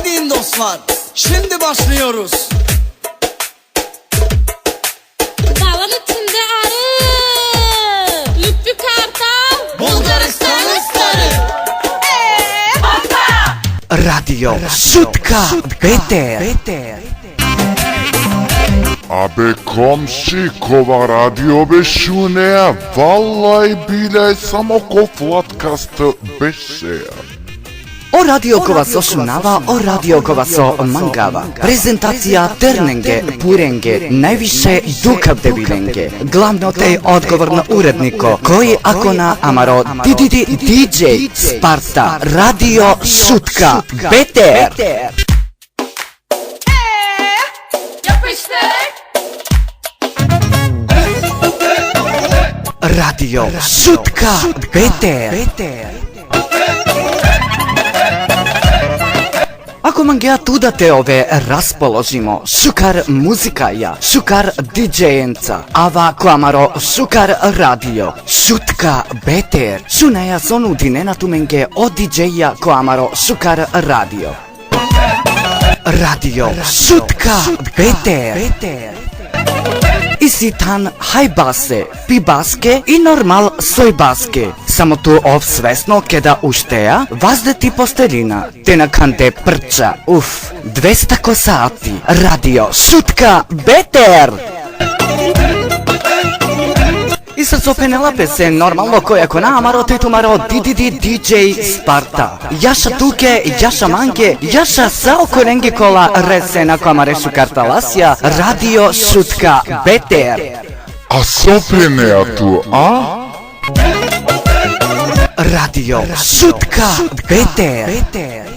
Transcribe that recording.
Haydi dostlar, şimdi başlıyoruz. Dağın içinde arı, Lütfü Kartal, Bulgaristan'ın starı. Radio Šutka Beter. Абе комши, кова радио беше неа, валај биле само кофлаткаста беше. O radio kova sosnava, o radio kova so mangava. Презентација Терненге, Пуренге, највише Дукав Дебиленге. Главното е одговор на уреднико, кој ако на Амаро диджей Спарта, радио Шутка Бетер. Radio Šutka Beter. Ако мангеа туда те ове расположимо, шукар музикаја, шукар диджеенца, ава коамаро шукар радио, Шутка Бетер, шунеја сонудинена туменге о диджеја коамаро шукар радио. Radio Šutka Beter. И ситан хајбасе, пибаске и нормал сојбаске. Само ту ов свесно кеда уштеа, вазде ти постелина, те на канте прча, 200 косати, радио Шутка Бетер. И се сопенела се нормално која кона амаро тетумаро диджей Спарта. Јаша туке, јаша манге, јаша сао коренги кола ресена коамаре шукарталасија, радио Шутка Бетер. А сопенеа ту, а? Radio Šutka Beter.